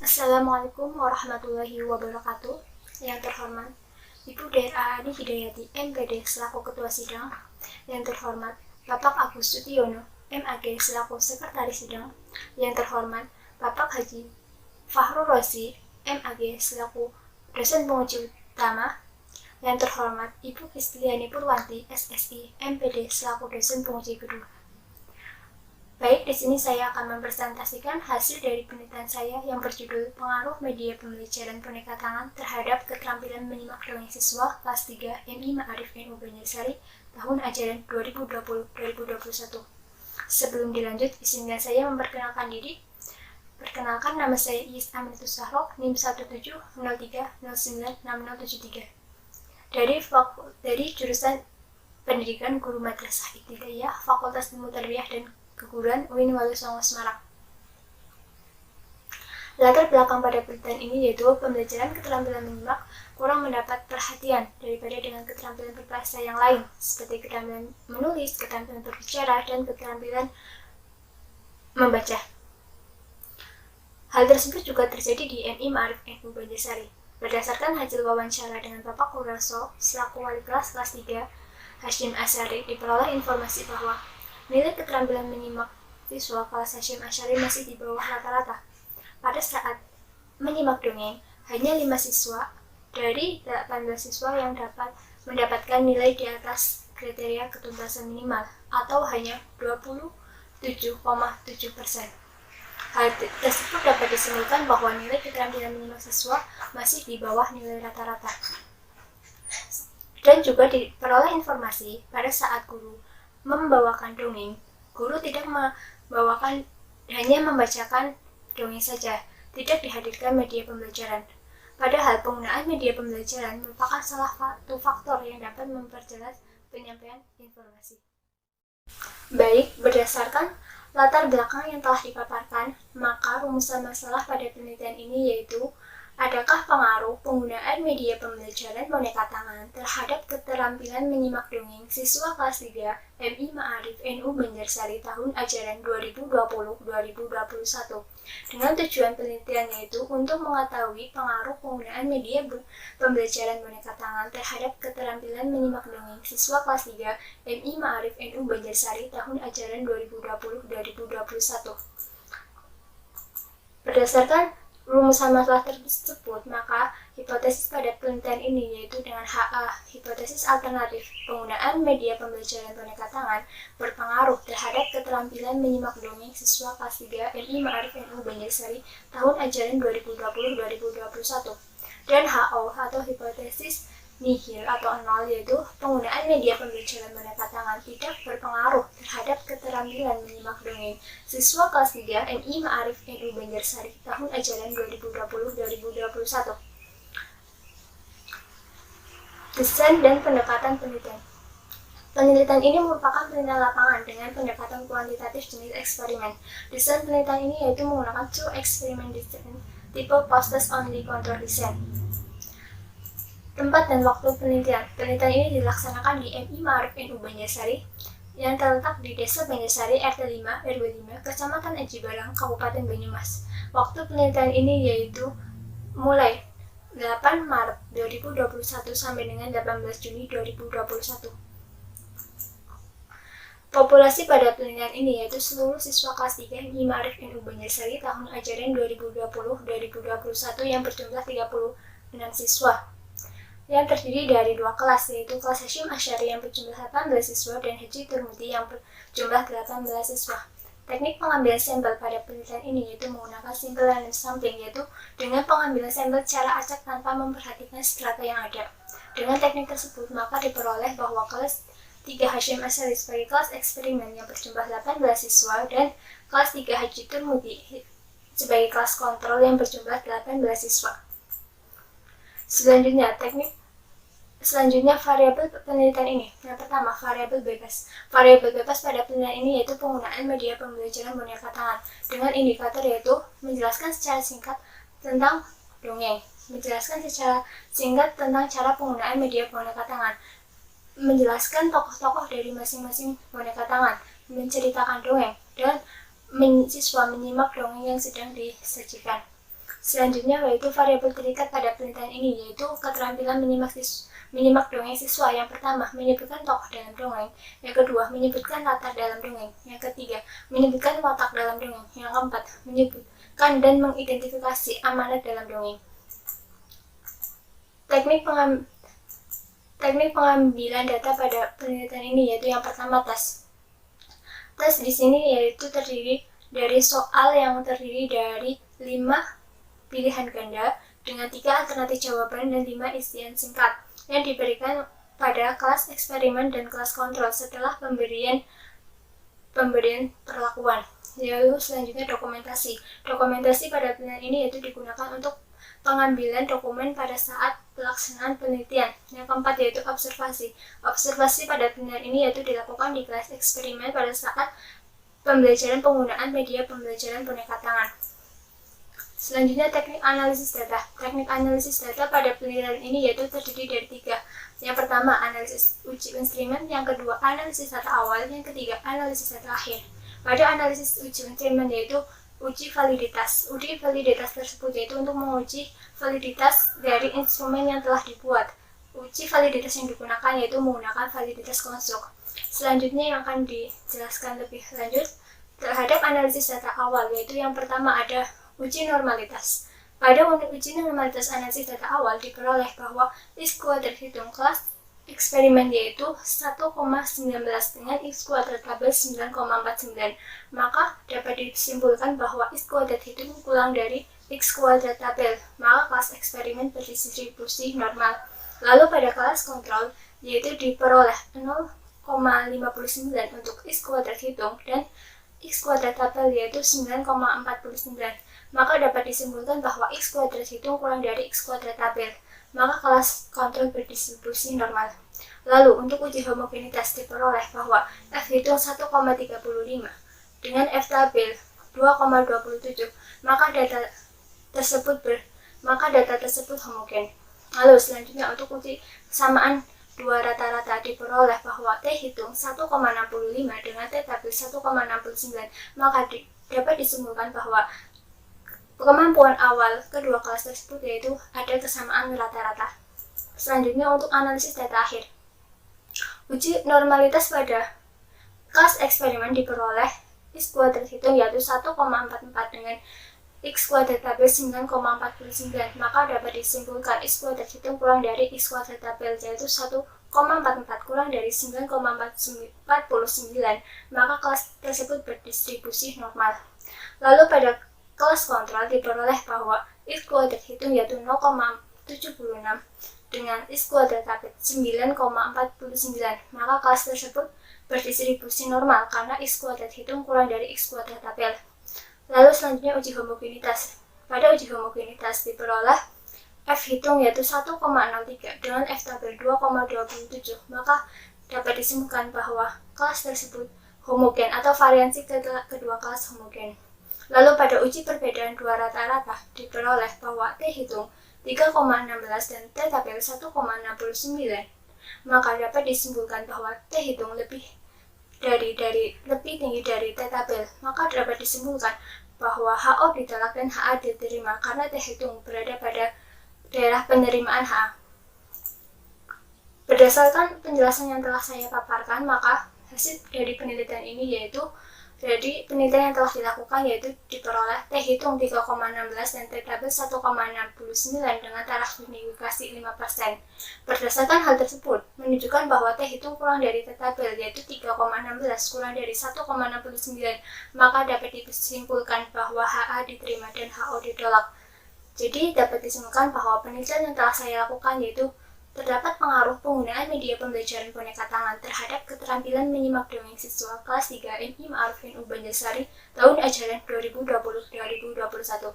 Assalamualaikum warahmatullahi wabarakatuh. Yang terhormat Ibu Dr. Aadi Hidayati, MPD selaku Ketua Sidang. Yang terhormat Bapak Agus Sutiono, MAG selaku Sekretaris Sidang. Yang terhormat Bapak Haji Fahrul Rozi, MAG selaku Dosen Penguji Utama. Yang terhormat Ibu Kristiani Purwanti, SSI, MPD selaku Dosen Penguji Kedua. Baik, di sini saya akan mempresentasikan hasil dari penelitian saya yang berjudul Pengaruh Media Pembelajaran Boneka Tangan terhadap Keterampilan Menyimak Dongeng Siswa Kelas 3 MI Ma'arif NU Banjarsari tahun ajaran 2020-2021. Sebelum dilanjut, izinkan saya memperkenalkan diri. Perkenalkan, nama saya Iis Aminatus Zahro, NIM 1703096073. Dari jurusan Pendidikan Guru Madrasah Ibtidaiyah, Fakultas Ilmu Tarbiyah dan Keguruan UIN Wali Songo Semarang. Latar belakang pada penelitian ini yaitu pembelajaran keterampilan menyimak kurang mendapat perhatian daripada dengan keterampilan berbahasa yang lain, seperti keterampilan menulis, keterampilan berbicara, dan keterampilan membaca. Hal tersebut juga terjadi di MI Ma'arif NU Banjarsari. Berdasarkan hasil wawancara dengan Bapak Kuraso selaku wali kelas 3 Hashim Asyari, diperoleh informasi bahwa nilai keterampilan menyimak siswa kelas Hashim Asyari masih di bawah rata-rata. Pada saat menyimak dongeng, hanya 5 siswa dari 18 siswa yang dapat mendapatkan nilai di atas kriteria ketuntasan minimal, atau hanya 27,7%. Hal tersebut dapat disimpulkan bahwa nilai keterampilan menyimak siswa masih di bawah nilai rata-rata. Dan juga diperoleh informasi pada saat guru membawakan dongeng, guru tidak hanya membacakan dongeng saja, tidak dihadirkan media pembelajaran. Padahal penggunaan media pembelajaran merupakan salah satu faktor yang dapat memperjelas penyampaian informasi. Baik, berdasarkan latar belakang yang telah dipaparkan, maka rumusan masalah pada penelitian ini yaitu adakah pengaruh penggunaan media pembelajaran boneka tangan terhadap keterampilan menyimak dongeng siswa kelas 3 MI Ma'arif NU Banjarsari tahun ajaran 2020-2021 dengan tujuan penelitian yaitu untuk mengetahui pengaruh penggunaan media pembelajaran boneka tangan terhadap keterampilan menyimak dongeng siswa kelas 3 MI Ma'arif NU Banjarsari tahun ajaran 2020-2021. Berdasarkan rumusan masalah tersebut, maka hipotesis pada penelitian ini yaitu dengan HA, hipotesis alternatif penggunaan media pembelajaran boneka tangan berpengaruh terhadap keterampilan menyimak dongeng siswa kelas 3 MI Ma'arif NU Banjarsari tahun ajaran 2020-2021. Dan HO atau hipotesis nihil atau nol yaitu penggunaan media pembelajaran boneka tangan tidak berpengaruh terhadap keterampilan menyimak dongeng siswa kelas 3 MI Ma'arif NU Banjarsari tahun ajaran 2020-2021. Desain dan pendekatan penelitian. Penelitian ini merupakan penelitian lapangan dengan pendekatan kuantitatif jenis eksperimen. Desain penelitian ini yaitu menggunakan two experiment design tipe process only control design. Tempat dan waktu penelitian. Penelitian ini dilaksanakan di MI Ma'arif NU Banjarsari yang terletak di Desa Banjarsari RT 5 RW 5 Kecamatan Aji Barang, Kabupaten Banyumas. Waktu penelitian ini yaitu mulai 8 Maret 2021 sampai dengan 18 Juni 2021. Populasi pada penelitian ini yaitu seluruh siswa kelas 3 MI Ma'arif NU Banjarsari tahun ajaran 2020-2021 yang berjumlah 36 siswa. Yang terdiri dari 2 kelas, yaitu kelas Hashim Asyari yang berjumlah 18 siswa dan Haji Turmudi yang berjumlah 18 siswa. Teknik pengambilan sampel pada penelitian ini yaitu menggunakan simple random sampling, yaitu dengan pengambilan sampel secara acak tanpa memperhatikan strata yang ada. Dengan teknik tersebut, maka diperoleh bahwa kelas 3 Hashim Asyari sebagai kelas eksperimen yang berjumlah 18 siswa dan kelas 3 Haji Turmudi sebagai kelas kontrol yang berjumlah 18 siswa. Selanjutnya variabel penelitian ini. Yang pertama, variabel bebas. Variabel bebas pada penelitian ini yaitu penggunaan media pembelajaran boneka tangan dengan indikator yaitu menjelaskan secara singkat tentang dongeng, menjelaskan secara singkat tentang cara penggunaan media boneka tangan, menjelaskan tokoh-tokoh dari masing-masing boneka tangan, menceritakan dongeng, dan siswa menyimak dongeng yang sedang disajikan. Selanjutnya yaitu variabel terikat pada penelitian ini, yaitu keterampilan menyimak dongeng siswa. Yang pertama, menyebutkan tokoh dalam dongeng. Yang kedua, menyebutkan latar dalam dongeng. Yang ketiga, menyebutkan watak dalam dongeng. Yang keempat, menyebutkan dan mengidentifikasi amanat dalam dongeng. Teknik pengambilan data pada penelitian ini yaitu yang pertama tes. Tes di sini yaitu terdiri dari soal yang terdiri dari 5 pilihan ganda dengan 3 alternatif jawaban dan 5 isian singkat yang diberikan pada kelas eksperimen dan kelas kontrol setelah pemberian perlakuan. Lalu selanjutnya dokumentasi. Dokumentasi pada penelitian ini yaitu digunakan untuk pengambilan dokumen pada saat pelaksanaan penelitian. Yang keempat yaitu observasi. Observasi pada penelitian ini yaitu dilakukan di kelas eksperimen pada saat pembelajaran penggunaan media pembelajaran boneka tangan. Selanjutnya teknik analisis data. Teknik analisis data pada penelitian ini yaitu terdiri dari 3. Yang pertama analisis uji instrumen, yang kedua analisis data awal, yang ketiga analisis data akhir. Pada analisis uji instrumen yaitu uji validitas. Uji validitas tersebut yaitu untuk menguji validitas dari instrumen yang telah dibuat. Uji validitas yang digunakan yaitu menggunakan validitas konstruk. Selanjutnya yang akan dijelaskan lebih lanjut terhadap analisis data awal, yaitu yang pertama ada uji normalitas. Pada unit uji normalitas analisis data awal diperoleh bahwa X kuadrat hitung kelas eksperimen yaitu 1,19 dengan X kuadrat tabel 9,49. Maka dapat disimpulkan bahwa X kuadrat hitung kurang dari X kuadrat tabel, maka kelas eksperimen berdistribusi normal. Lalu pada kelas kontrol yaitu diperoleh 0,59 untuk X kuadrat hitung dan X kuadrat tabel yaitu 9,49. Maka dapat disimpulkan bahwa X kuadrat hitung kurang dari X kuadrat tabel, maka kelas kontrol berdistribusi normal. Lalu untuk uji homogenitas diperoleh bahwa F hitung 1,35 dengan F tabel 2,27, maka data tersebut homogen. Lalu selanjutnya untuk uji kesamaan dua rata-rata diperoleh bahwa T hitung 1,65 dengan T tabel 1,69, maka dapat disimpulkan bahwa kemampuan awal kedua kelas tersebut yaitu ada kesamaan rata-rata. Selanjutnya untuk analisis data akhir. Uji normalitas pada kelas eksperimen diperoleh X kuadrat hitung yaitu 1,44 dengan X kuadrat tabel 9,49, maka dapat disimpulkan X kuadrat hitung kurang dari X kuadrat tabel yaitu 1,44 kurang dari 9,49, maka kelas tersebut berdistribusi normal. Lalu pada kelas kontrol diperoleh bahwa X kuadrat hitung yaitu 0,76 dengan X kuadrat tabel 9,49, maka kelas tersebut berdistribusi normal karena X kuadrat hitung kurang dari X kuadrat tabel. Lalu selanjutnya uji homogenitas. Pada uji homogenitas diperoleh F hitung yaitu 1,03 dengan F tabel 2,27, maka dapat disimpulkan bahwa kelas tersebut homogen atau variansi kedua kelas homogen. Lalu pada uji perbedaan dua rata-rata diperoleh bahwa T hitung 3,16 dan T tabel 1,69, maka dapat disimpulkan bahwa T hitung lebih tinggi dari T tabel, maka dapat disimpulkan bahwa HO ditolak dan HA diterima karena T hitung berada pada daerah penerimaan HA. Berdasarkan penjelasan yang telah saya paparkan, maka hasil dari penelitian ini yaitu jadi penelitian yang telah dilakukan yaitu diperoleh T hitung 3,16 dan T tabel 1,69 dengan taraf unifikasi 5%. Berdasarkan hal tersebut, menunjukkan bahwa T hitung kurang dari T tabel yaitu 3,16 kurang dari 1,69, maka dapat disimpulkan bahwa HA diterima dan HO ditolak. Jadi dapat disimpulkan bahwa penelitian yang telah saya lakukan yaitu terdapat pengaruh penggunaan media pembelajaran boneka tangan terhadap keterampilan menyimak dongeng siswa kelas 3 MI Ma'aruf NU Banjarsari tahun ajaran 2020-2021.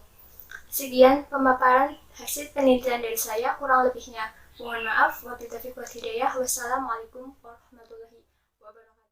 Sekian pemaparan hasil penelitian dari saya, kurang lebihnya mohon maaf. Wabillahi taufiq wal hidayah. Wassalamualaikum warahmatullahi wabarakatuh.